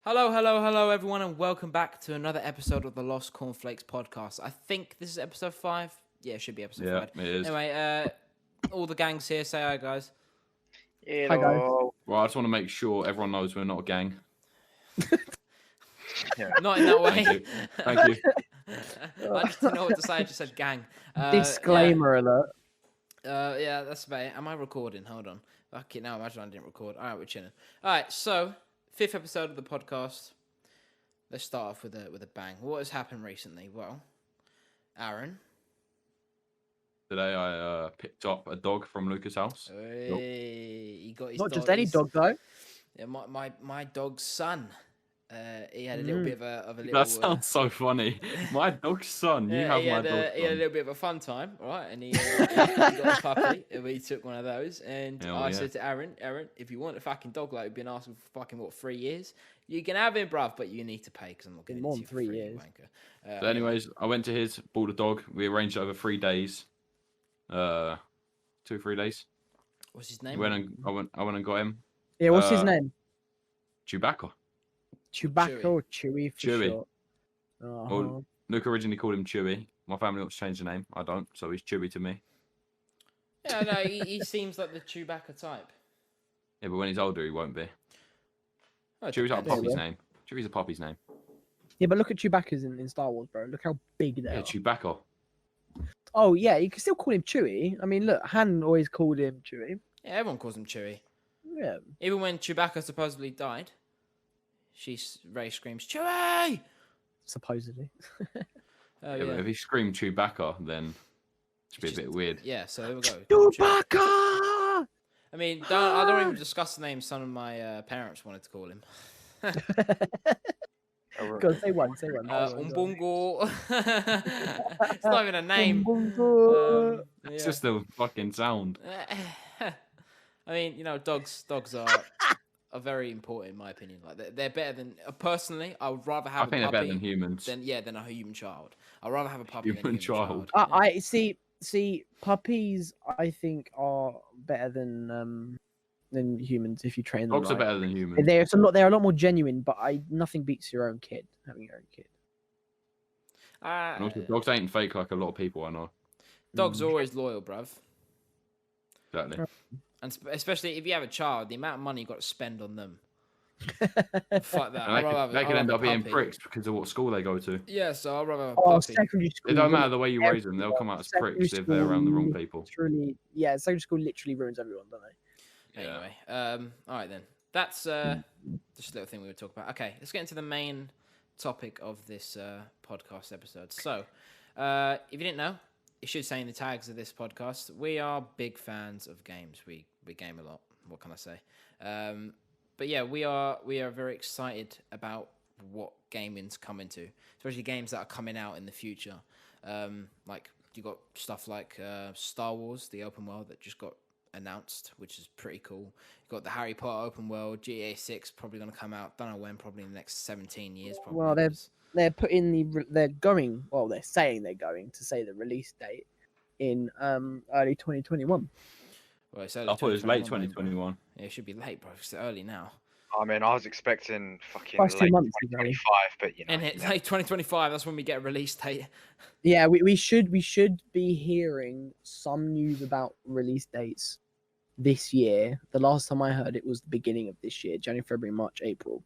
Hello, everyone, and welcome back to another episode of the LostCornflakes Podcast. I think this is episode 5. Yeah, it should be episode 5. Yeah, it is. Anyway, all the gangs here. Say hi, guys. Hello. Hi, guys. Well, I just want to make sure everyone knows we're not a gang. Not in that way. Thank you. I just didn't know what to say. I just said gang. Disclaimer alert. Yeah, that's about it. Am I recording? Hold on. Okay, now imagine I didn't record. All right, we're chilling. All right, so 5th episode of the podcast. Let's start off with a bang. What has happened recently? Well, Aaron. Today I picked up a dog from Lucas' house. Hey, he got his Not dog, just any dog though. Yeah, my dog's son. He had a little bit of a little. That sounds so funny. My dog's son. You have my dog's son. He had a little bit of a fun time, right? And he got a puppy. And we took one of those, and I said to Aaron, if you want a fucking dog like you've been asking for fucking 3 years, you can have him, bruv, but you need to pay because I'm not getting more it than for free, 3 years. wanker. So, anyways, I went to his, bought a dog. We arranged it over 3 days. 2 or 3 days. What's his name? I went and got him. Yeah, what's his name? Chewbacca. Chewbacca or Chewy for Chewy. short? Well, Luke originally called him Chewy. My family wants to change the name. I don't, so he's Chewy to me. Yeah, no, he seems like the Chewbacca type. Yeah, but when he's older, he won't be. Oh, Chewy's like a depends. puppy's name. Chewy's a puppy's name. Yeah, but look at Chewbacca's in Star Wars, bro. Look how big they Yeah, are. Chewbacca. Oh yeah, you can still call him Chewy. I mean, look, Han always called him Chewy. Yeah, everyone calls him Chewie. Yeah. Even when Chewbacca supposedly died, Ray screams, Chewie! Supposedly. Oh, Yeah, but if he screamed Chewbacca, then it should be a bit weird. Yeah, so there we go. Chewbacca! I mean, I don't even discuss the name some of my parents wanted to call him. Go on, say one. Umbungo. It's not even a name. It's just a fucking sound. I mean, dogs are very important in my opinion. Like they're better than personally. I would rather have. I think a puppy they're better than humans. than a human child. I'd rather have a puppy than a Human human child. child. I see. Puppies, I think, are better than humans if you train them. Dogs are right. better than humans. They're a lot more genuine, but nothing beats your own kid, having your own kid. And also, dogs ain't fake like a lot of people I know. Dogs are always loyal, bruv. Exactly. And especially if you have a child, the amount of money you got to spend on them. Fuck that. And they could end up being pricks because of what school they go to. Yeah, so I'd rather have a Oh, puppy. secondary school. It don't matter the way you raise them; they'll come out as pricks if they're around the wrong people. Secondary school literally ruins everyone, don't they? Yeah. Anyway, all right then. That's just a little thing we would talk about. Okay, let's get into the main topic of this podcast episode. So, if you didn't know, it should say in the tags of this podcast, we are big fans of games. We game a lot. What can I say? But yeah, we are very excited about what gaming's coming to, especially games that are coming out in the future. Like you got stuff like Star Wars, the open world that just got announced, which is pretty cool. You got the Harry Potter open world, GTA 6 probably going to come out. Don't know when, probably in the next 17 years. Probably. Well, they're saying they're going to say the release date in early 2021. Well, it's I thought it was late 2021. 2021. Yeah, it should be late, bro. It's early now. I mean, I was expecting fucking Past 2 late months ago. 2025, but And it's late 2025. That's when we get a release date. Yeah, we should be hearing some news about release dates this year. The last time I heard it was the beginning of this year, January, February, March, April.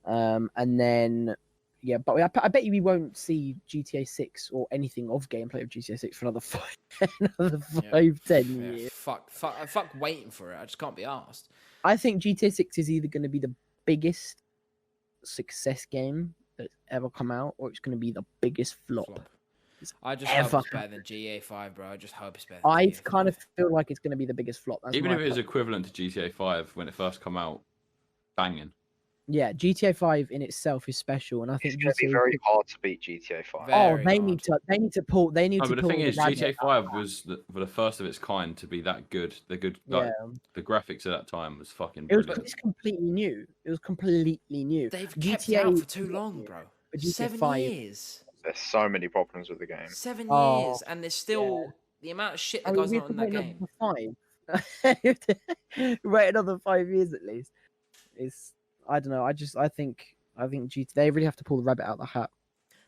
And then yeah, but I bet you we won't see GTA 6 or anything of gameplay of GTA 6 for another 10 years. Fuck waiting for it. I just can't be asked. I think GTA 6 is either going to be the biggest success game that's ever come out, or it's going to be the biggest flop. I just hope it's better than GTA 5, bro. I just hope it's better. I kind of feel like it's going to be the biggest flop. That's Even if it was plan. equivalent to GTA 5 when it first come out, banging. Yeah, GTA 5 in itself is special, and I think it's going to be very hard to beat GTA 5. Very they need to pull. They need to. But the pull thing is, rabbit GTA out. 5 was for the first of its kind to be that good. The graphics at that time was fucking It was brilliant. just completely new. It was completely new. They've kept it out for too long, bro. But GTA 7 5 years. There's so many problems with the game. 7 Oh, years, and there's still the amount of shit that I goes mean, on in that game. We have to wait another 5 years at least. It's I don't know. I think I think they really have to pull the rabbit out of the hat.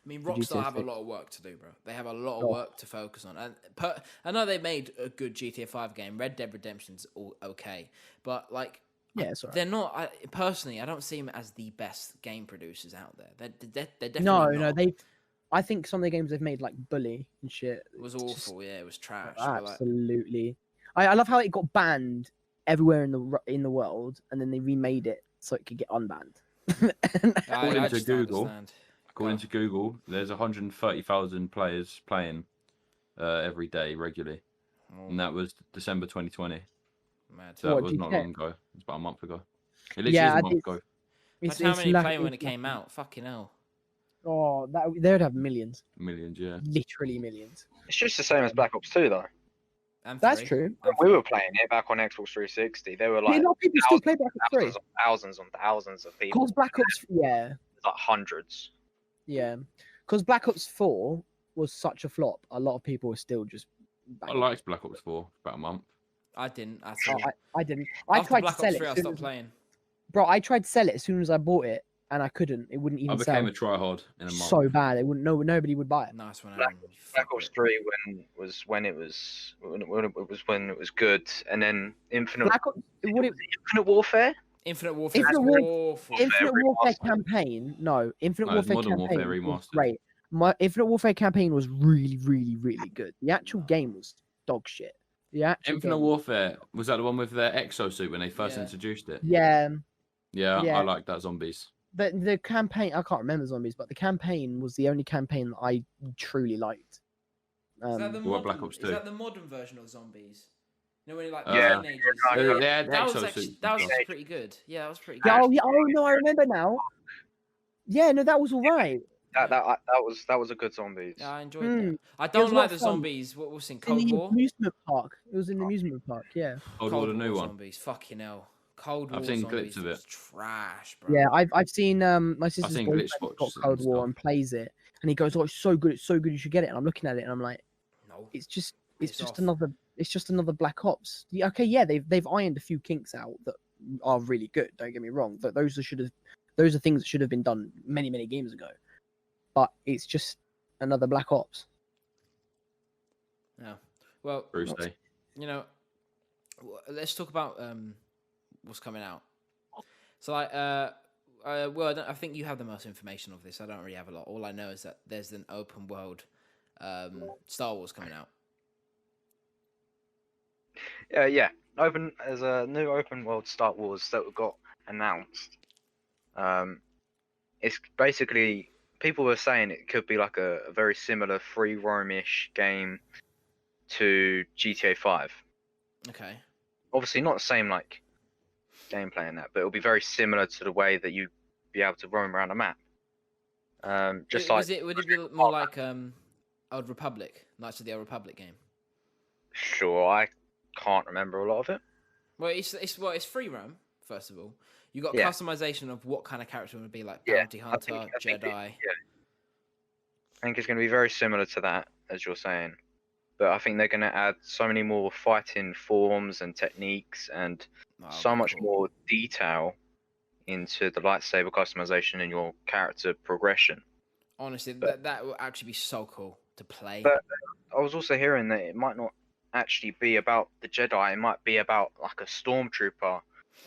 I mean, for Rockstar GTA have a 6. lot of work to do, bro. They have a lot of Oh. work to focus on. And I know they made a good GTA 5 game. Red Dead Redemption's all okay, but like, Yeah, it's alright. they're not. Personally, I don't see them as the best game producers out there. They're definitely No, not. I think some of the games they've made, like Bully and shit, It was it's just awful. Yeah, it was trash. But like, absolutely. I love how it got banned everywhere in the world, and then they remade it so it could get unbanned. According I to just don't Google, understand. According Go. to Google, there's 130,000 players playing every day regularly, Oh, and that was December 2020. mad. So that What, was not GTA? long ago. It was about a month ago. It literally Yeah, is a month ago. Imagine how many played when it came out. Fucking hell. Oh, they would have millions, Millions, yeah. literally millions. It's just the same as Black Ops 2, though. And That's 3. true. And We 3. were playing it back on Xbox 360. There were Yeah, like a lot of people still play Black Ops 3. thousands and thousands of people. Cause Black Ops, yeah, Like hundreds. yeah, because Black Ops 4 was such a flop. A lot of people were still just. I banging. liked Black Ops 4 for about a month. I didn't at Oh, all. I didn't. I After tried Black to sell Ops it. 3, I as soon stopped as- playing. Bro, I tried to sell it as soon as I bought it, and I couldn't. It wouldn't I even became sell. a tryhard in a month. So bad. It wouldn't. Nobody would buy it. Nice one, Black- Aaron. You Black fucker. Ops 3 when it was good, and then Black Ops. What it, Infinite Warfare. Infinite Warfare Infinite was War- awful. Infinite Warfare Remastered. campaign. No, Infinite No, it's Warfare Modern campaign Warfare was Remastered. great. My Infinite Warfare campaign was really, really, really good. The actual game was dog shit. The actual Infinite game- Warfare, was that the one with the exosuit when they first Yeah. introduced it? Yeah, Yeah, Yeah. I like that zombies. the campaign. I can't remember zombies, but the campaign was the only campaign that I truly liked. Is that the What, modern, Black Ops is 2? that the modern version of zombies? You know when you like Yeah. teenagers. They had That was exosuits actually and that was stuff. pretty good. Yeah, that was pretty Yeah, good. oh, yeah, oh no, I remember now. Yeah, no, that was alright. That was a good zombies. Yeah, I enjoyed Hmm. that. I was don't a lot like of the fun. zombies. What was in In Cold the War? amusement park. It was in the amusement park. Yeah. Cold War, the new one. zombies. Fucking hell. Cold War I've seen zombies clips of it. was trash, bro. Yeah, I've seen my sister's seen boyfriend glitch got spots and Cold War stuff. and plays it, and he goes, "Oh, it's so good, you should get it." And I'm looking at it, and I'm like, No. it's just Piss off. another Black Ops. Yeah, okay, yeah, they've ironed a few kinks out that are really good. Don't get me wrong, but those are things that should have been done many games ago. But it's just another Black Ops. No. Well, Bruce Day. you know, let's talk about what's coming out. So, like, well, I think you have the most information of this. I don't really have a lot. All I know is that there's an open world Star Wars coming out. Yeah. There's a new open world Star Wars that got announced. It's basically people were saying it could be like a very similar free roam-ish game to GTA 5. Okay. Obviously not the same like gameplay in that, but it'll be very similar to the way that you be able to roam around a map. Would it be more like Old Republic, Knights of the Old Republic game? Sure, I can't remember a lot of it. Well, it's free roam. First of all, you got Yeah. customization of what kind of character it would be, like Yeah, bounty hunter, I think Jedi. I think it's going to be very similar to that, as you're saying. But I think they're going to add so many more fighting forms and techniques and Oh, so much cool. more detail into the lightsaber customization and your character progression. Honestly, But- that will actually be so cool to play. But- I was also hearing that it might not actually be about the Jedi. It might be about like a stormtrooper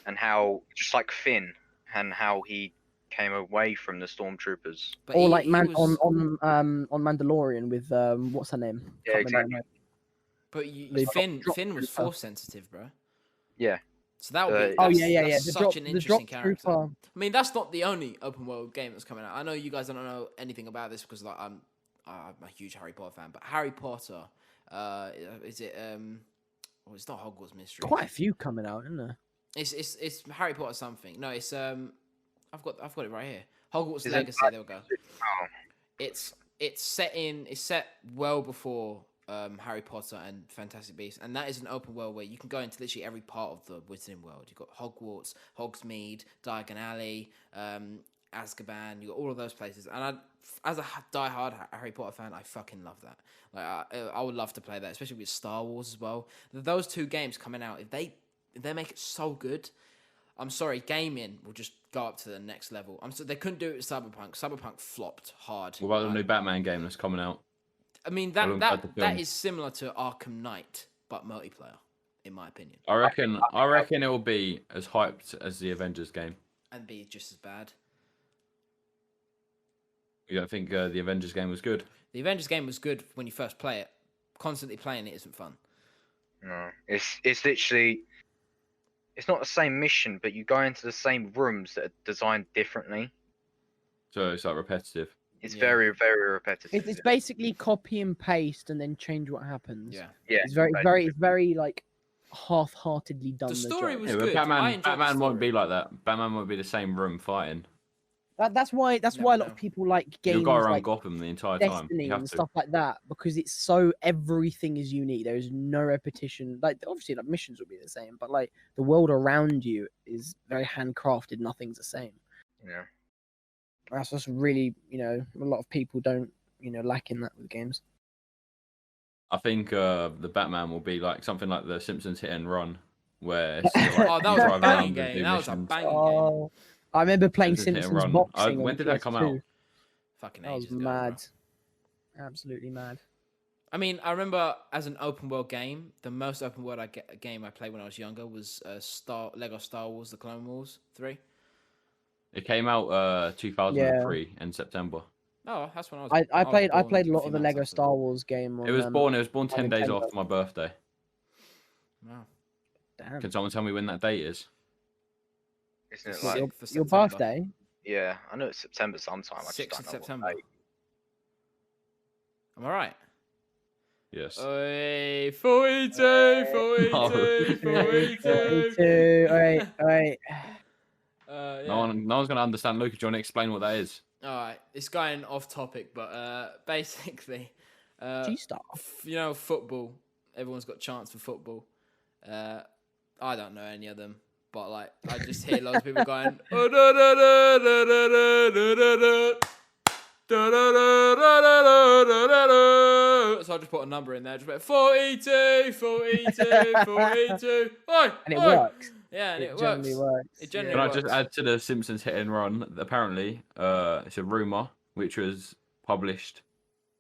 and how, just like Finn, and how he came away from the stormtroopers. But Or he- like he man was- on Mandalorian with what's her name? Yeah, Can't remember her exactly. name. But They Finn was trooper. force sensitive, bro. Yeah. So that would be. Oh, That's, yeah. That's The such an interesting character. trooper. I mean, that's not the only open world game that's coming out. I know you guys don't know anything about this because like I'm a huge Harry Potter fan. But Harry Potter, is it well, it's not Hogwarts Mystery. Quite a few coming out, isn't there? It's Harry Potter something. No, it's I've got it right here. Hogwarts Is it- Legacy. There we go. Oh, It's set well before Harry Potter and Fantastic Beasts, and that is an open world where you can go into literally every part of the Wizarding world. You've got Hogwarts, Hogsmeade, Diagon Alley, Azkaban. You got all of those places, and as a die-hard Harry Potter fan, I fucking love that. Like I would love to play that, especially with Star Wars as well. Those two games coming out, if they make it so good, I'm sorry, gaming will just go up to the next level. They couldn't do it with Cyberpunk. Cyberpunk flopped hard. What about the new Batman game that's coming out? I mean, alongside the that film? is similar to Arkham Knight, but multiplayer, in my opinion, I reckon it will be as hyped as the Avengers game. and be just as bad. You don't think the Avengers game was good? The Avengers game was good when you first play it. Constantly playing it isn't fun. No, it's literally, it's not the same mission, but you go into the same rooms that are designed differently. So it's like repetitive. It's Yeah. very, very repetitive. It's basically copy and paste and then change what happens. Yeah. Yeah, It's very like half-heartedly done. The story job. was Yeah, but good. I enjoyed the Batman won't story. be like that. Batman won't be the same room fighting. That's why a Never lot know. of people like games You'll go around like Gotham the entire time. Destiny You have and to. stuff like that because it's so everything is unique. There is no repetition. Like obviously, like missions will be the same, but like the world around you is very handcrafted. Nothing's the same. yeah. That's just really, a lot of people don't, lack in that with games. I think the Batman will be like something like the Simpsons Hit and Run, where it's like, Oh, that you was a drive banging around and game. do That was a missions. banging game. Oh, I remember playing Simpsons Hit and Simpsons Run. boxing. When on did that come out? PS2. Fucking That was ages ago, bro. mad. Absolutely mad. I mean, I remember as an open world game, the most open world game I played when I was younger was Lego Star Wars: The Clone Wars 3. It came out 2003 in September. Oh, that's when I was. I played born a few lot of the months Lego after Star Wars game. On, It was born 10 days Nintendo. after my birthday. that. Wow. Damn. Can someone tell me when that date is? Isn't it It's like? your- Your, for your September. birthday? Yeah, I know it's September sometime. I just 6th don't of know what September. date. Am I right? Yes. Oi, 42, 42, No. 42. All right. Yeah. No one's gonna understand. Luke, do you want to explain what that is? All right, it's going off topic, but basically, G-Star. Football. Everyone's got chants for football. I don't know any of them, but like I just hear loads of people going. "Oh, da, da, da, da, da, da, da, da, da. Da, da, da, da, da, da, da, da." So I just put a number in there. Just went 42, 42, 42. Oi, And it oi. works. Yeah, and it generally works. works. It generally Can I works. just add to the Simpsons Hit and Run? Apparently, it's a rumor which was published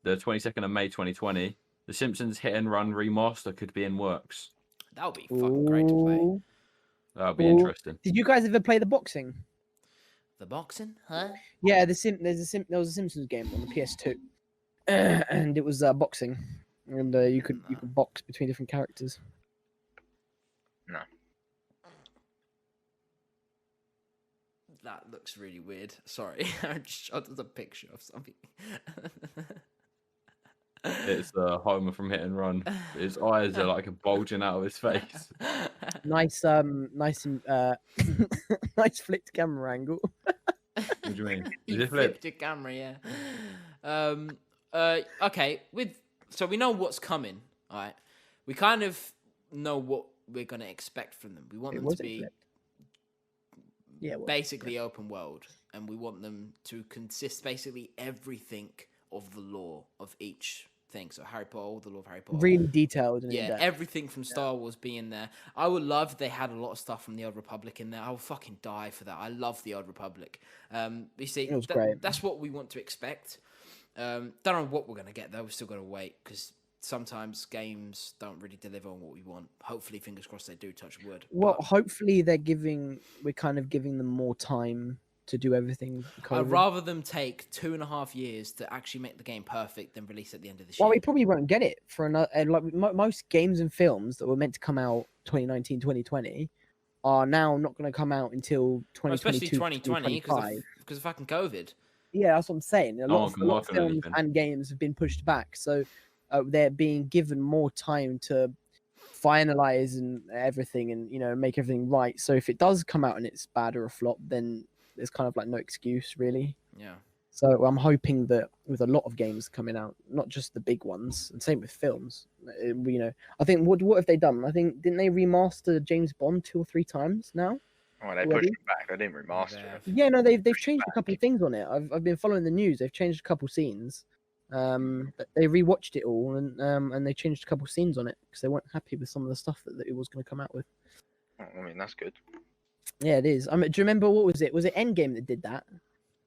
the 22nd of May 2020. The Simpsons Hit and Run remaster could be in works. That would be fucking great to play. Ooh. That would be Ooh. interesting. Did you guys ever play the boxing? The boxing, huh? Yeah, there was a Simpsons game on the PS2, and it was boxing, and you could box between different characters. No. That looks really weird. Sorry, I just shot a picture of something. It's Homer from Hit and Run. His eyes are like bulging out of his face. Nice, nice flipped camera angle. What do you mean? You Is it flipped? flipped your camera, yeah. Okay. So we know what's coming. All right. We kind of know what we're gonna expect from them. We want It them to wasn't be flipped. Yeah, it was. basically open world, and we want them to consist basically everything of the lore of each thing. So Harry Potter, all the lore of Harry Potter. Really detailed and Yeah, in-depth. everything from Star Wars being there. I would love if they had a lot of stuff from the Old Republic in there. I would fucking die for that. I love the Old Republic. You see, It was great. that's what we want to expect. Don't know what we're gonna get though. We're still gonna wait because sometimes games don't really deliver on what we want. Hopefully, fingers crossed, they do. Touch wood. Well, But hopefully we're kind of giving them more time to do everything. I'd rather them take 2.5 years to actually make the game perfect than release at the end of this Well, year. we probably won't get it for another. Like most games and films that were meant to come out 2019, 2020 are now not going to come out until Well, 2022, especially 2020 2025. because of fucking COVID. Yeah, that's what I'm saying. A No lot one of, can a lot work of on films anything. and games have been pushed back, so they're being given more time to finalize and everything, and make everything right. So if it does come out and it's bad or a flop, then there's kind of like no excuse really. Yeah. So I'm hoping that with a lot of games coming out, not just the big ones, and same with films, I think what have they done? I think didn't they remaster James Bond 2 or 3 times now? Oh, they Already? pushed it back. They didn't remaster They it. have. Yeah, no, they've Pushed it changed a back. couple of things on it. I've been following the news. They've changed a couple scenes. But they rewatched it all and they changed a couple scenes on it because they weren't happy with some of the stuff that it was going to come out with. Oh, I mean, that's good. Yeah, it is. I mean, do you remember what was it? Was it Endgame that did that?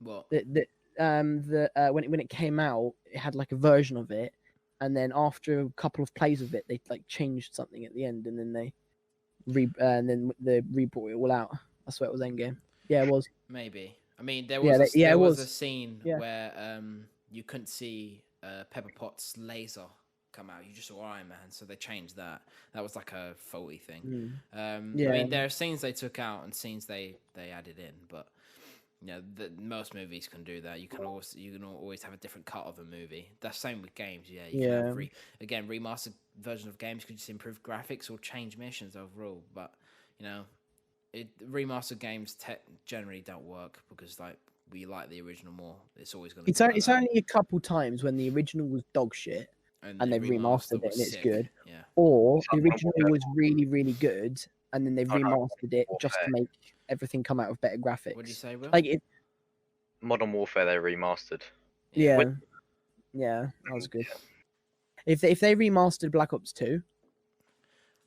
What? When it came out, it had like a version of it, and then after a couple of plays of it, they like changed something at the end, and then they brought it all out. I swear it was Endgame. Yeah, it was. Maybe. I mean, there Yeah, was yeah, there it was was. a scene Yeah. where you couldn't see Pepper Potts' laser come out. You just saw Iron Man, so they changed that. That was like a faulty thing. I Yeah. mean, there are scenes they took out and scenes they added in, but you know, most movies can do that. You can always have a different cut of a movie. That's same with games. Yeah. You can have remastered version of games could just improve graphics or change missions overall, but you know, remastered games generally don't work because like we like the original more. It's always going to. It's only a couple times when the original was dog shit and they've remastered it and it's good, Yeah. or the original was really really good and then they've remastered it just to make everything come out with better graphics. What did you say, Will? Like Modern Warfare they remastered. Yeah, that was good. If they remastered Black Ops 2,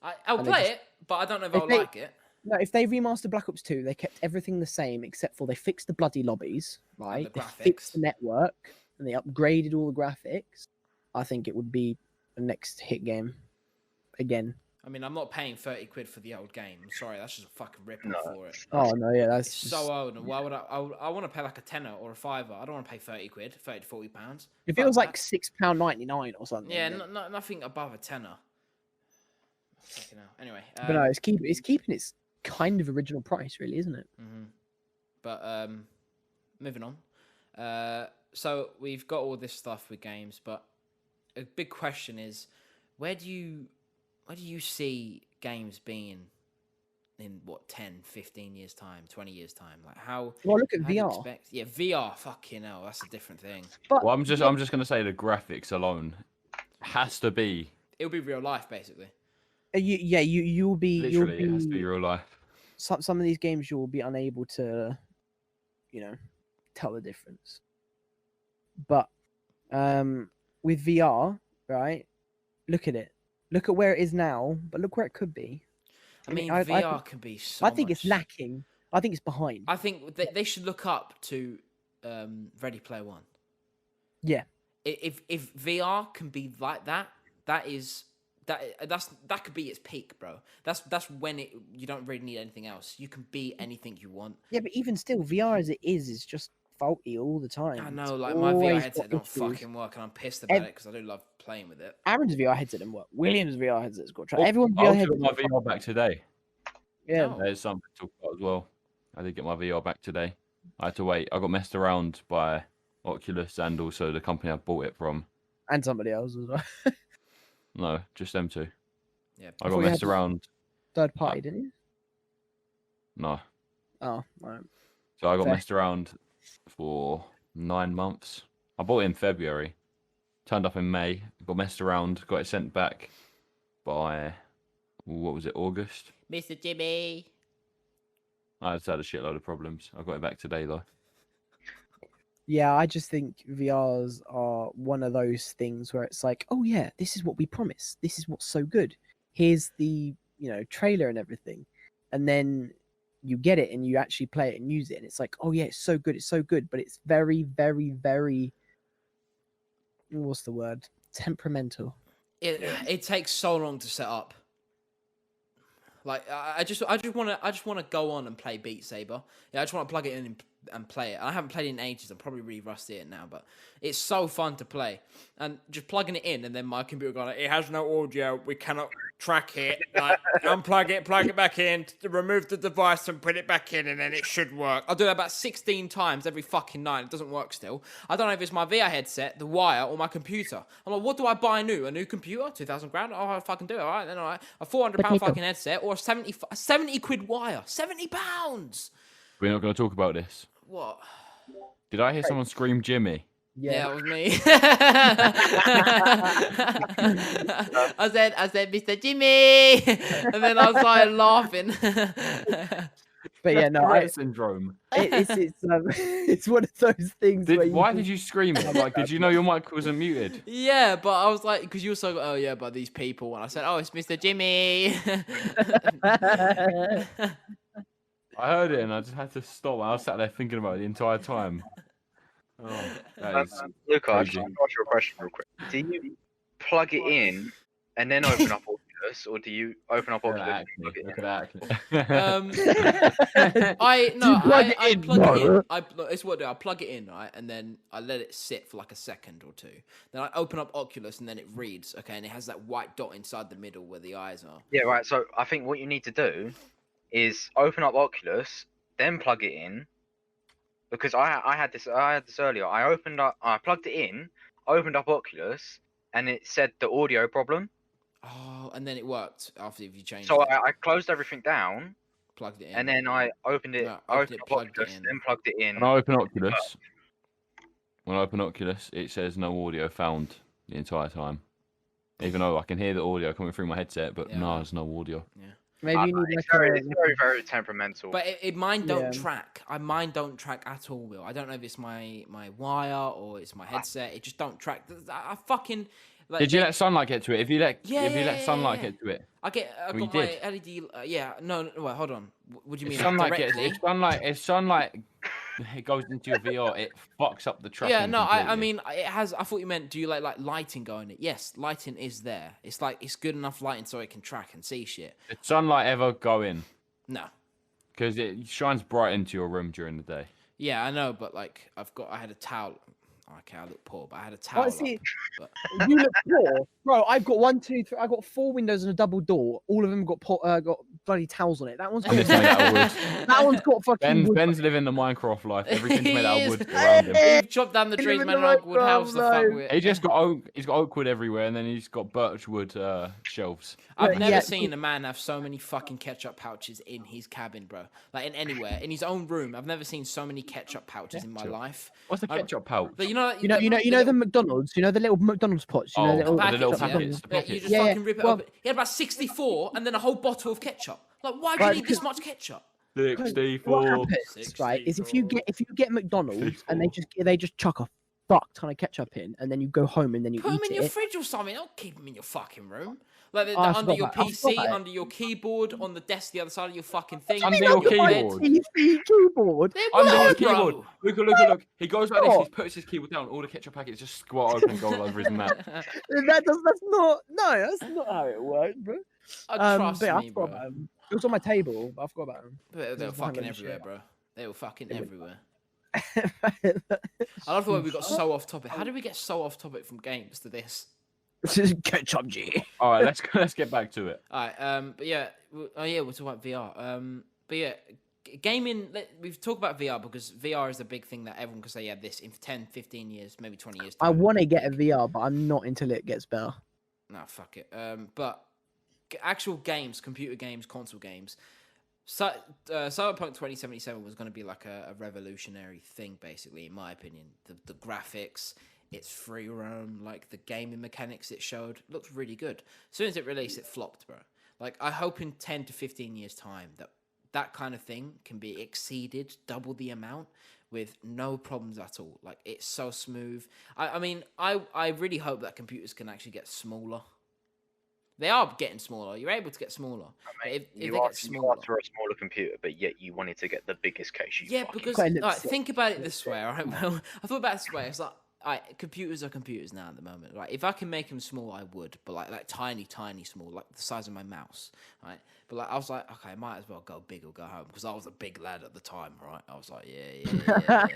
I'll play it, but I don't know if I'll like it. No, if they remastered Black Ops 2, they kept everything the same except for they fixed the bloody lobbies, right? They fixed the network and they upgraded all the graphics. I think it would be the next hit game again. I mean, I'm not paying 30 quid for the old game. I'm sorry, that's just a fucking rip-off for it. Oh no, yeah, that's it's so old. And why would I want to pay like a tenner or a fiver. I don't want to pay 30 quid, 30 to 40 pounds. It feels like £6.99 or something. Yeah, nothing above a tenner. Anyway, but no, it's keeping its kind of original price, really, isn't it? Mm-hmm. But moving on. So we've got all this stuff with games, but a big question is, where do you see games being in 10, 15 years time, 20 years time? Like how? Well, look at VR. Yeah, VR. Fucking hell, that's a different thing. But I'm just gonna say the graphics alone has to be. It'll be real life, basically. You'll be Literally, it has to be real life. Some of these games you'll be unable to, tell the difference. But with VR, right? Look at it. Look at where it is now, but look where it could be. I mean, VR can be so I think much. it's lacking. I think it's behind. I think they should look up to Ready Player One. Yeah. If VR can be like that, that could be its peak, bro. That's when you don't really need anything else. You can be anything you want. Yeah, but even still, VR as it is just faulty all the time. I know, like my VR headset don't fucking work, and I'm pissed about it because I do love playing with it. Aaron's VR headset didn't work. William's VR headset's got Well, everyone's I VR got headset. my VR back today. Yeah, No. There's something to talk about as well. I did get my VR back today. I had to wait. I got messed around by Oculus and also the company I bought it from. and somebody else as well. No, just them two. Yeah, I thought got you messed had- around. Third party, didn't you? No. Oh, right. So I got Fair. messed around for 9 months. I bought it in February. Turned up in May. Got messed around. Got it sent back by, what was it, August? Mr. Jimmy. I just had a shitload of problems. I got it back today though. Yeah, I just think VRs are one of those things where it's like, oh yeah, this is what we promised. This is what's so good. Here's the, trailer and everything. And then you get it and you actually play it and use it. And it's like, oh yeah, it's so good. But it's very, very, very, what's the word? Temperamental. It takes so long to set up. Like I just want to go on and play Beat Saber. Yeah, I just want to plug it in and play it. I haven't played it in ages. I'm probably really rusty at it now, but it's so fun to play. And just plugging it in, and then my computer going, it has no audio. We cannot track it. Like, unplug it, plug it back in, remove the device, and put it back in, and then it should work. I'll do that about 16 times every fucking night. It doesn't work still. I don't know if it's my VR headset, the wire, or my computer. I'm like, what do I buy new? A new computer? 2,000 grand? Oh, I fucking do it. All right, then all right. A £400 fucking headset or a 70 quid wire. £70. We're not going to talk about this. What? Did I hear someone scream Jimmy? Yeah, it was me. I said, Mr. Jimmy, and then I started laughing. But yeah, no, Tourette syndrome. it's one of those things. Why did you scream it? Like, did you know your mic wasn't muted? Yeah, but I was like, because you also go, oh yeah, but these people, and I said, oh, it's Mr. Jimmy. I heard it and I just had to stop. I was sat there thinking about it the entire time. Oh, that is Luca, I just crazy. want to ask you a question real quick. Do you plug it in and then open up Oculus, or do you open up Look Oculus at and plug it in? that. I in, plug it in. bro? It's what I do. I plug it in, right, and then I let it sit for like a second or two. Then I open up Oculus, and then it reads. Okay, and it has that white dot inside the middle where the eyes are. Yeah, right. So I think what you need to do is open up Oculus, then plug it in. Because I had this earlier. I plugged it in, opened up Oculus, and it said the audio problem. Oh, and then it worked after you changed So it. I closed everything down, Plugged it in. and then I opened it. No, I opened opened it, up plugged it Oculus, in. then plugged it in. When I open Oculus, it says no audio found the entire time. Even though I can hear the audio coming through my headset, but Yeah. no, there's no audio. Maybe you need It's like very, a. very temperamental. But mine don't Yeah. track. Mine don't track at all, Will. I don't know if it's my wire or it's my headset. It just don't track. I fucking. Like, Did you let sunlight get to it? If you let sunlight yeah. get to it, I get. I Well, you got my did. LED. Yeah. No. Wait. Hold on. What do you mean? if sunlight directly? if sunlight it goes into your VR, it fucks up the tracking. Yeah, no, I completely. mean, it has. I thought you meant, do you like lighting going? Yes, lighting is there. It's like it's good enough lighting so it can track and see shit. Did sunlight ever go in? No. Because it shines bright into your room during the day. Yeah, I know, but like I had a towel. Okay, I look poor, but I had a towel. Honestly, up, You look poor, bro. I've got 1, 2, 3. I've got 4 windows and a double door. All of them got bloody towels on it. That one's And got. it's made out of wood. That one's got fucking. wood. Ben's living the Minecraft life. Everything's made out He of is. wood around him. We've chopped down the You trees, live man. in the An oak wood house to fuck Minecraft with. He's got oak wood everywhere, and then he's got birch wood shelves. I've Yeah, never yeah. seen a man have so many fucking ketchup pouches in his cabin, bro. Like in anywhere, in his own room. I've never seen so many ketchup pouches in my life. What's the I- ketchup pouch? But you know The McDonald's. You know the little McDonald's pots. You know the Oh, little. the little packets, packets. The yeah. You packets. just Yeah, fucking rip it well- open. He had about 64 and then a whole bottle of ketchup. Like, why do you Right, need this because- much ketchup? What 64. happens, right, is if you get McDonald's and they just chuck a fuck ton of ketchup in, and then you go home and then you Put them eat in your it. fridge or something. Don't keep them in your fucking room. Like they're Oh, I under forgot your about- I PC, forgot about it. under your keyboard, on the desk, the other side of your fucking thing. Under You your know, you're my keyboard. TV keyboard. They're Under your wild, keyboard. bro. Look. He goes like this. Oh. He puts his keyboard down. All the ketchup packets just squat open and go all over his map. That's not how it works, bro. Trust but I me, forgot bro. about 'em. It was on my table, but I forgot about They were Just fucking random everywhere, shit. bro. They were fucking They were- everywhere. them. I love the way we got so off topic. How did we get so off topic from games to this? Ketchup G. All right, let's get back to it. All right. But yeah. We'll talk about VR. But yeah, gaming. We've talked about VR because VR is a big thing that everyone can say, yeah, this in 10, 15 years, maybe 20 years. I time. want to get a VR, but I'm not until it gets better. No, fuck it. But actual games, computer games, console games. Cyberpunk 2077 was going to be like a revolutionary thing, basically, in my opinion. The graphics, its free roam, like the gaming mechanics it showed, looked really good. As soon as it released, it flopped, bro. Like, I hope in 10 to 15 years' time that kind of thing can be exceeded, double the amount, with no problems at all. Like, it's so smooth. I mean, I really hope that computers can actually get smaller. They are getting smaller. You're able to get smaller. But if they get smaller, asked for a smaller computer, but yet you wanted to get the biggest case. yeah, because Quite a like, little think about it this way, all right? Well, I thought about it this way. It's like, computers are computers now at the moment. Like, if I can make them small, I would, but like tiny small, like the size of my mouse, right? But like, I was like, okay, I might as well go big or go home because I was a big lad at the time, right? I was like, yeah.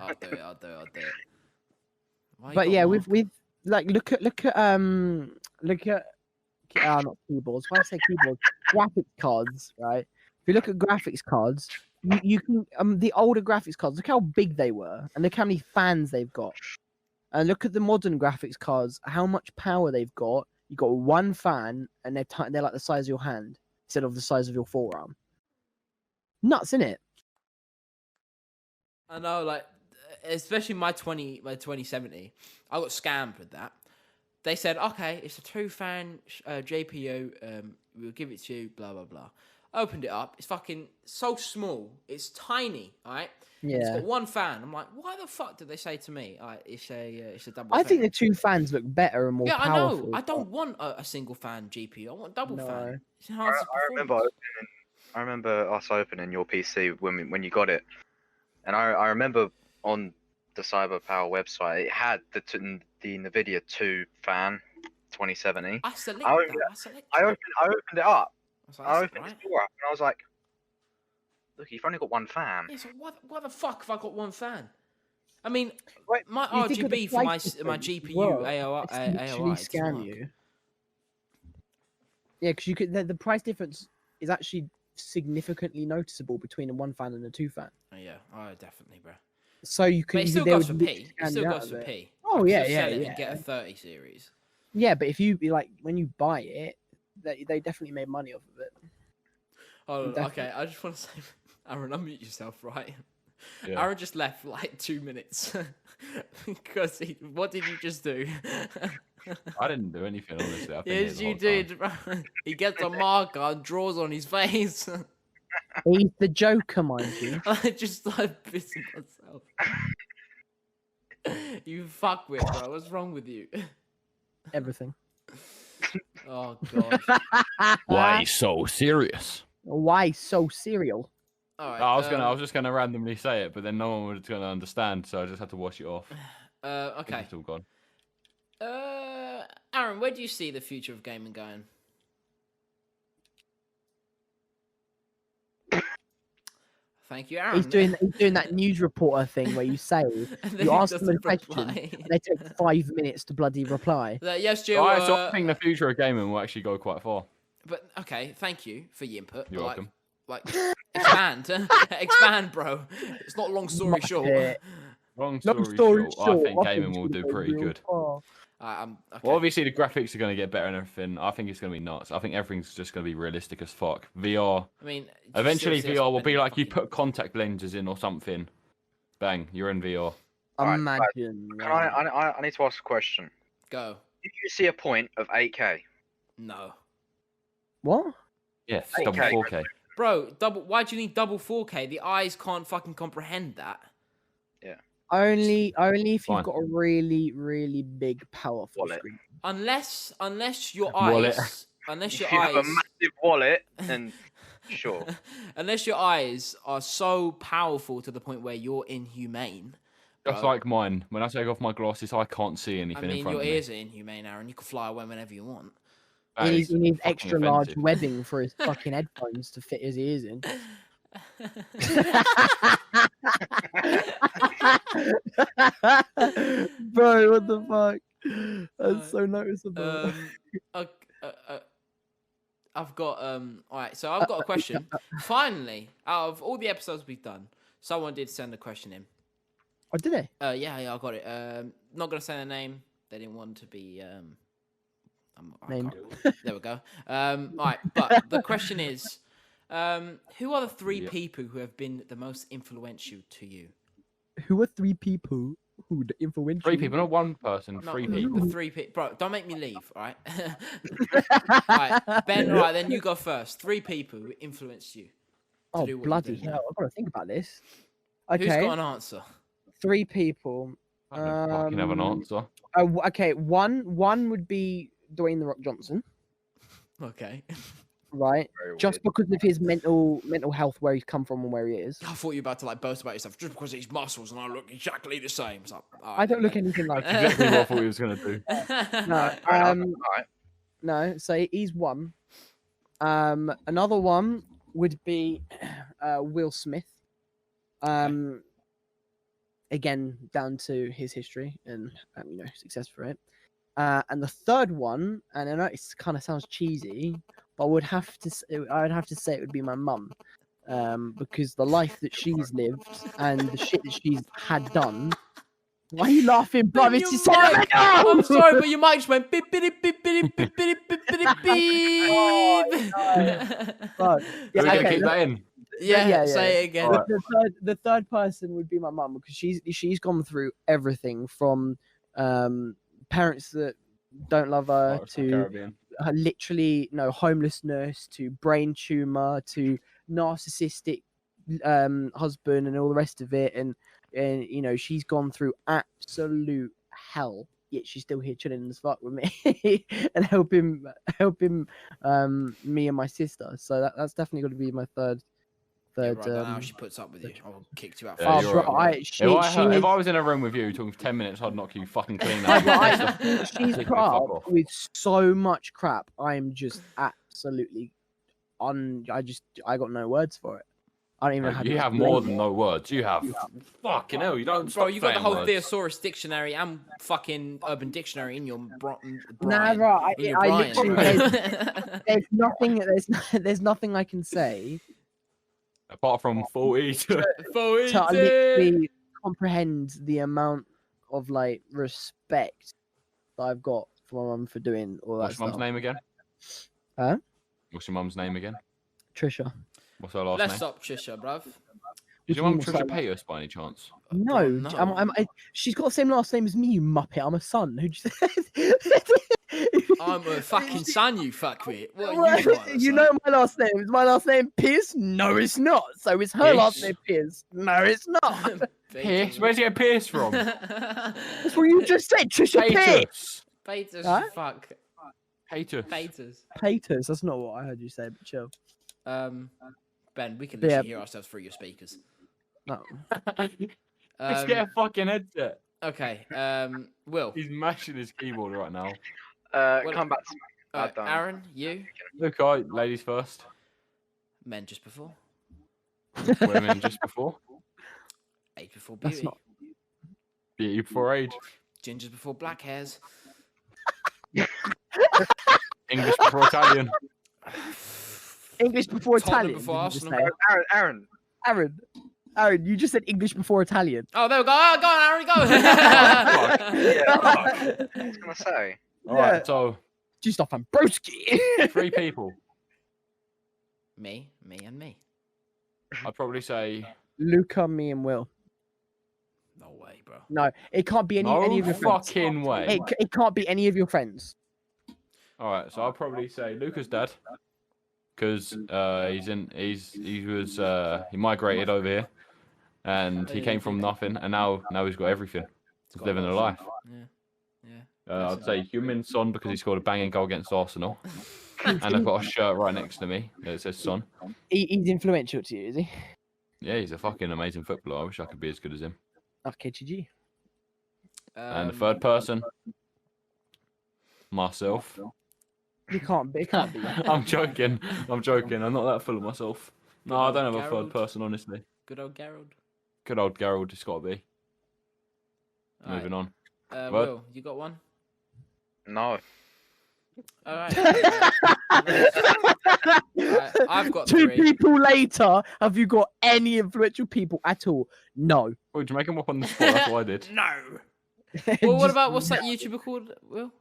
I'll do it. Why you But got yeah, marked? we've like look at not keyboards. When I say keyboards, graphics cards, right? If you look at graphics cards, you can the older graphics cards. Look how big they were, and look how many fans they've got. And look at the modern graphics cards, how much power they've got. You got one fan, and they're like the size of your hand instead of the size of your forearm. Nuts, innit? I know, like, especially my 2070, I got scammed with that. They said, okay, it's a 2-fan JPU. We'll give it to you. Blah blah blah. Opened it up. It's fucking so small. It's tiny. All right. Yeah. It's got one fan. I'm like, why the fuck did they say to me? It's a double. I fan. think the 2 fans look better and more Yeah, powerful. I know. I don't want a single fan GPU. I want double No. fan. It I enhances remember performance. opening I remember us opening your PC when you got it, and I remember on the CyberPower website it had the NVIDIA 2 fan 2070. I select I opened that. I select I it. opened it up. I was like, I that's opened right. the door up, and I was like, "Look, you've only got one fan." Yeah, so what the fuck have I got one fan? I mean, Wait, my You think of the RGB for my price my difference as GPU well. AOI, It's literally it's scam mark. you. Yeah, because you could the price difference is actually significantly noticeable between a 1 fan and a 2 fan. Oh, yeah, definitely, bro. So you But can. it still they goes would for literally P. It scam still you out goes of for it. P. Oh, I could yeah, just yeah, sell it yeah. and get a 30 series. Yeah, but if you like when you buy it, they definitely made money off of it. Oh, Definitely. okay. I just want to say, Aaron, unmute yourself, right? Yeah. Aaron just left for like 2 minutes because what did you just do? I didn't do anything, honestly. I've been Yes, here you the whole did. Bro. He gets a marker and draws on his face. He's the Joker, mind you. I just started pissing myself. You fuckwit, bro. What's wrong with you? Everything. Oh god. time. Why so serious? Why so serial? All right. I was just gonna randomly say it, but then no one was gonna understand, so I just had to wash it off. Okay. It's all gone. Aaron, where do you see the future of gaming going? Thank you, Aaron. He's doing that news reporter thing where you say And then you he ask them a doesn't question reply. and they take 5 minutes to bloody reply. Yes, Jill. So I think the future of gaming will actually go quite far. But okay, thank you for your input. You're but, welcome. Like expand, expand, bro. It's not long story Much short. it. Long Long story short, I think I gaming will it's do gonna go pretty real good. far. Okay. Well, obviously the graphics are going to get better and everything. I think it's going to be nuts. I think everything's just going to be realistic as fuck. VR. I mean, Eventually, seriously, VR will that's be like you fucking- put contact lenses in or something. Bang, you're in VR. Alright, Imagine. Can I need to ask a question. Go. Did you see a point of 8K? No, What? Yes, 8K. double 4K. bro. Why do you need double 4K? The eyes can't fucking comprehend that. Only if Fine. you've got a really, really big, powerful Wallet. screen. Unless your Wallet. eyes, unless If your you have a eyes, massive wallet, then sure. unless your eyes are so powerful to the point where you're inhumane. Just bro. like mine. When I take off my glasses, I can't see I anything in mean, front your of me. ears are inhumane, Aaron. You can fly away whenever you want. That He is needs fucking extra large offensive. webbing for his fucking headphones to fit his ears in. Bro, what the fuck? That's so noticeable. uh, I've got all right. So I've got a question. Finally, out of all the episodes we've done, someone did send a question in. Oh, did they? Yeah, I got it. Not gonna say their name. They didn't want to be I Named. can't- There we go. All right, but the question is, who are the three Yeah. people who have been the most influential to you? Who are 3 people who the influential? 3 people, not one person. No, 3 the people. three people. Bro, don't make me leave. All right. All right, Ben. All right, then you go first. 3 people who influenced you. Oh, do what you bloody do hell. now. I've got to think about this. Who's Okay, got an answer? 3 people. I don't fucking have an answer. Okay, one would be Dwayne The Rock Johnson, Okay. right? Very Just weird. because of his mental health, where he's come from and where he is. I thought you were about to like boast about yourself just because of his muscles and I look exactly the same. It's like, all I right, don't look then, anything like him. Exactly what I thought he was going to do. mate. No, Fair enough. Alright. no. So he's one. Another one would be Will Smith. Again, down to his history and success for it. And the third one, and I know it kind of sounds cheesy, but I would have to say it would be my mum, because the life that she's lived and the shit that she's had done. Why are you laughing, bro? But It's your just said it mic- right now! I'm sorry, but your mic just went beep beep beep beep beep beep beep beep Oh, beep. Fuck. Are we Yeah, going to okay, keep that in? Yeah, say it again. Alright. The third person would be my mum, because she's gone through everything from parents that don't love her Pirates of the to Caribbean. literally homelessness to brain tumor to narcissistic husband and all the rest of it, and she's gone through absolute hell yet she's still here chilling as fuck with me and helping me and my sister. So that's definitely got to be my third. Yeah, right, but now she puts up with you. I'll kick you out. Yeah, first. you're bro, right. If I is- was in a room with you talking for 10 minutes, I'd knock you fucking clean out. she's Fuck put up off. with so much crap. I am just absolutely I got no words for it. I don't even know how to You have explain more it. than no words. You have fucking hell. You don't Bro, stop you got the saying whole words. Thesaurus dictionary and fucking Urban Dictionary in your Nah, Brian. bro, In your I Brian, literally bro. there's nothing there's nothing I can say Apart from 40. to literally comprehend the amount of like respect that I've got for my mum for doing all that What's your mum's stuff. name again? Huh? What's your mum's name again? Trisha. What's her last Let's name? stop Trisha, bruv. Is your mum What do you mean, Trisha Paytas by any chance? No, no. she's got the same last name as me, you muppet. I'm a son. Who'd you say? I'm a fucking son, you fuckwit. What are you trying to You say? know my last name. Is my last name Pierce? No, it's not. So is her last Pierce? name Pierce? No, it's not. Pierce? Where's he get Pierce from? That's what you just said, Trisha Pierce. Paytas. Betas, Huh? fuck. Paytas. Betas. Haters. That's not what I heard you say, but chill. Ben, we can Yeah. literally hear ourselves through your speakers. No. Let's get a fucking headset. Okay, Will. He's mashing his keyboard right now. Come back to Alright, done. Aaron, you. Look, alright, ladies first. Men just before. Women just before. Age before That's beauty. not. Beauty before age. Gingers before black hairs. English before Italian. English before Tottenham Italian. before did you just Arsenal. say? Aaron. Aaron, you just said English before Italian. Oh, there we go. Oh, go on, Aaron, go. Yeah, I was gonna say. Alright, Yeah. so Just off on broski. 3 people. me, and me. I'd probably say Luca, me, and Will. No way, bro. No, it can't be any no of your friends. fucking way. It can't be any of your friends. Alright, so I'll probably say Luca's dad. Because he migrated over here and he came from nothing and now he's got everything. He's got living a lots. life. Yeah. I'd say Human Son because he scored a banging goal against Arsenal. And I've got a shirt right next to me that says Son. He's influential to you, is he? Yeah, he's a fucking amazing footballer. I wish I could be as good as him. Okay, GG. And the third person, myself. You can't be. It can't be. I'm joking. I'm not that full of myself. No, I don't have a Gerald. third person, honestly. Good old Gerald. Good old Gerald, it's got to be. Alright, Moving on. What? Will, you got one? No. All right. I've got 2 3. people later, have you got any influential people at all? No. Oh, did you make him up on the spot? That's what I did. No. Well, what Just- about what's that YouTuber called? Will?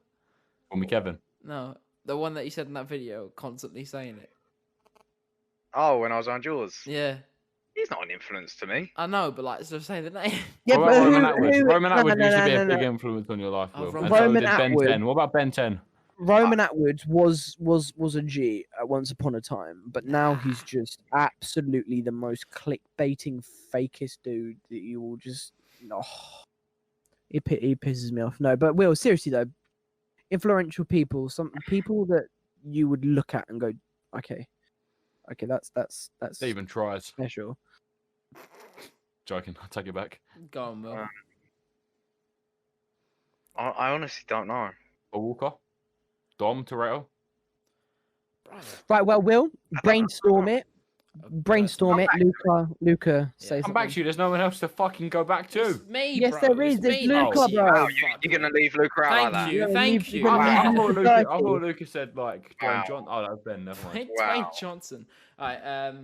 Call me Kevin. No, the one that you said in that video, constantly saying it. Oh, when I was on yours. Yeah, He's not an influence to me. I know, but like, so say the name. Yeah, What but about Roman who- Atwood? who- Roman no, Atwood no, used to no, be no, a big no. influence on your life, Oh, Will. Roman And so did Ben Atwood. 10. What about Ben 10? Roman Atwood was a G at once upon a time, but now he's just absolutely the most clickbaiting, fakest dude that you will just. Oh, he pisses me off. No, but Will, seriously though, influential people, some people that you would look at and go, okay, that's Stephen tries. special. Joking. I'll take it back. Go on, Will. I honestly don't know. Paul Walker. Dom Toretto. Right, well, Will, brainstorm it. Brainstorm it, Luca. Say Come something. back to you. There's no one else to fucking go back to. It's me, Yes, bro. there is. It's There's me. Luca, That's you. bro. Wow, Fuck. you're gonna leave Luca out like Thank that? you, Yeah, thank you're you. gonna I leave thought Luca Luca, I dirty. thought Luca said like Dwayne Wow. Johnson. Oh, that's Ben. Never mind. Wow. Dwayne Johnson. All right.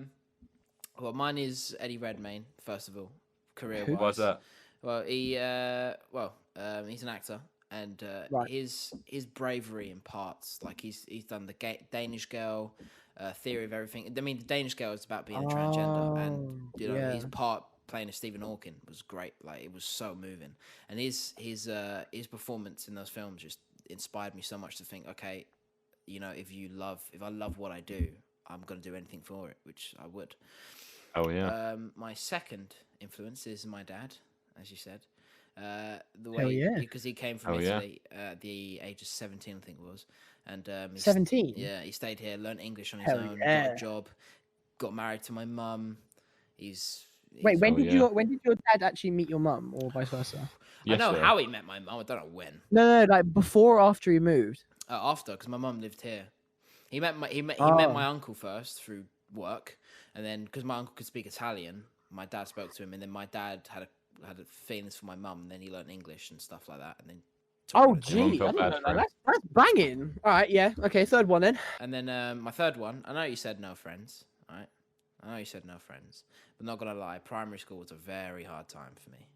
Well, mine is Eddie Redmayne. First of all, career. Why's that? Well, he's an actor, and Right. his bravery imparts. Like he's done the Danish Girl, Theory of Everything. I mean, the Danish Girl is about being a transgender, and Oh, yeah. his part playing as Stephen Hawking was great. Like it was so moving, and his performance in those films just inspired me so much to think, okay, if I love what I do, I'm gonna do anything for it, which I would. Oh yeah. My second influence is my dad, as you said. The Hell yeah. because he came from Hell yeah. Italy at the age of 17, I think it was, and he 17. yeah, he stayed here, learned English on his Hell own, got yeah. a job, got married to my mum. He's Wait, when Oh, did yeah. your dad actually meet your mum, or vice versa? I Yes, know sir. how he met my mum. I don't know when. No, like before or after he moved. After, because my mum lived here. He met my Oh. uncle first through work, and then because my uncle could speak Italian, my dad spoke to him, and then my dad had a feelings for my mum, and then he learned English and stuff like that, and then. took Oh, her to- Your mum gee, I felt didn't bad know for that. him. That's banging. All right, yeah. Okay, third one then. And then my third one, I know you said no friends, right? I know you said no friends, but not gonna lie, primary school was a very hard time for me,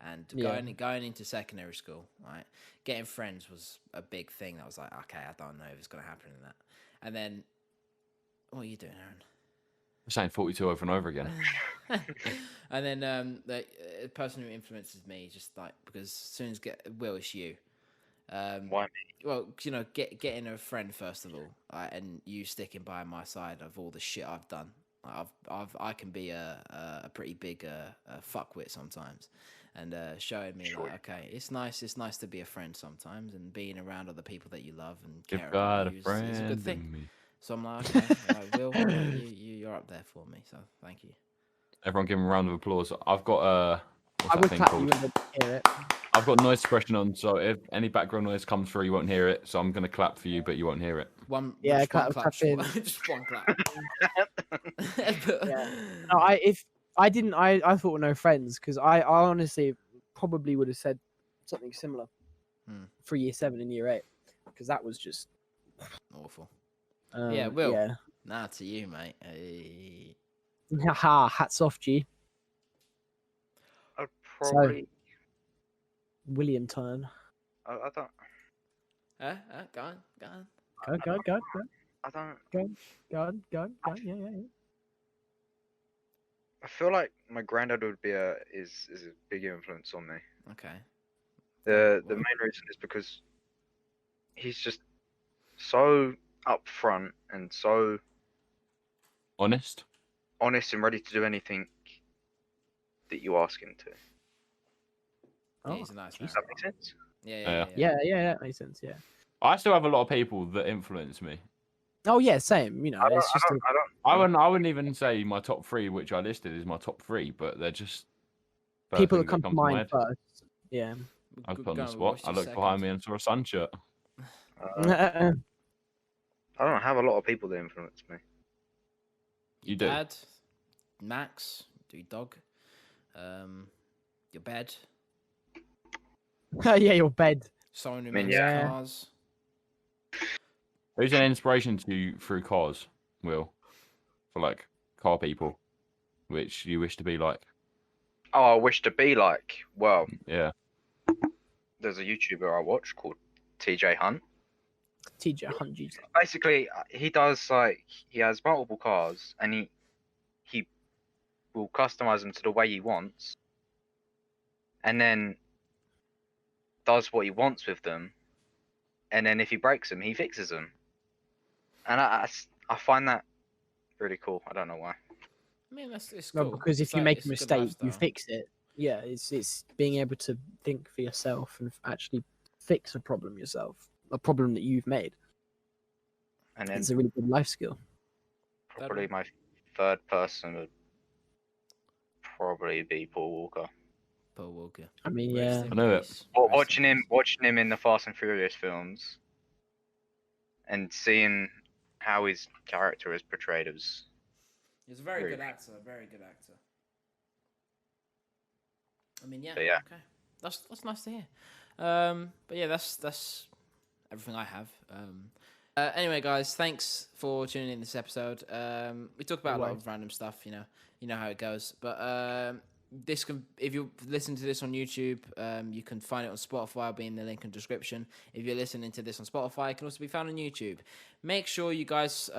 and Yeah. going into secondary school, right, getting friends was a big thing. That was like, okay, I don't know if it's gonna happen in that. And then, what are you doing, Aaron? I'm saying 42 over and over again. And then the person who influences me, just like because as soon as Will, it's you. Why me? Well, you know, getting a friend first of all, and you sticking by my side of all the shit I've done. I can be a pretty big fuckwit sometimes, and showing me Sure. like, okay, it's nice to be a friend sometimes, and being around other people that you love and You've care got about a you is friend a good in thing. me. So I'm like, okay, like, Will, you're up there for me, so thank you. Everyone give him a round of applause. I've got what's I that would thing clap you called? when they hear it. I've got noise suppression on, so if any background noise comes through, you won't hear it. So I'm gonna clap for you, but you won't hear it. Just one clap clap, in. just one clap. Yeah. No, I thought no friends because I honestly probably would have said something similar for year 7 and year 8 because that was just Awful. Yeah, Will. Yeah. Nah, to you, mate. Hey. Haha, hats off, G. I'd probably. William turn. I don't. Go on. Go. I don't. Go. Yeah. I feel like my granddad would be is a big influence on me. Okay. The Well- main reason is because he's just so upfront and so Honest. honest and ready to do anything that you ask him to. Yeah, he's a nice man. Does that make sense? Yeah. Yeah, that makes sense. Yeah. I still have a lot of people that influence me. Oh yeah, same. You know, it's just I wouldn't even say my top 3, which I listed, is my top 3, but they're just first people that thing come to my mind head. first. Yeah. I was Go put on the on, spot. what's I your looked behind second? me and saw a sun shirt. I don't have a lot of people that influence me. You do. Dad, Max, your dog, your bed, yeah, your bed. someone who I mean, makes yeah. cars. Who's an inspiration to you through cars, Will? For like car people, which you wish to be like. Oh, I wish to be like. Well, Yeah. there's a YouTuber I watch called TJ Hunt. TJ 100. Basically, he has multiple cars and he will customize them to the way he wants, and then does what he wants with them, and then if he breaks them, he fixes them. And I find that really cool. I don't know why. I mean, it's No, cool. because if It's you like- make it's a good mistake, you lifestyle. fix it. Yeah, it's being able to think for yourself and actually fix a problem yourself, a problem that you've made. And then It's a really good life skill. probably my third person would probably be Paul Walker. Paul Walker. I mean, Rest yeah. in I know it. peace. Well, Rest in watching him in the Fast and Furious films, and seeing how his character is portrayed as. He's a very Very good actor. Very good actor. I mean, yeah. But yeah. Okay. That's nice to hear. But yeah, that's everything I have. Anyway, guys, thanks for tuning in this episode. We talk about a lot of random stuff. You know how it goes. But this can, if you listen to this on YouTube, you can find it on Spotify. I'll be in the link in the description. If you're listening to this on Spotify, it can also be found on YouTube. Make sure you guys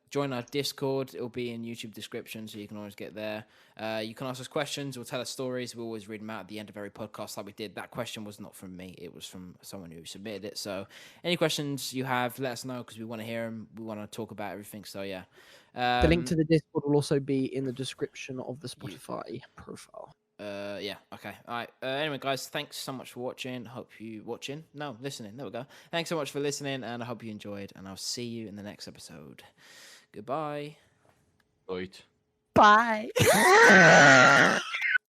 join our Discord. It'll be in YouTube description, so you can always get there. You can ask us questions or tell us stories. We always read them out at the end of every podcast like we did. That question was not from me. It was from someone who submitted it. So any questions you have, let us know because we want to hear them. We want to talk about everything. So yeah. The link to the Discord will also be in the description of the Spotify profile. Yeah. Okay. All right. Anyway, guys, thanks so much for watching. Listening. There we go. Thanks so much for listening, and I hope you enjoyed. And I'll see you in the next episode. Goodbye. Right. Bye.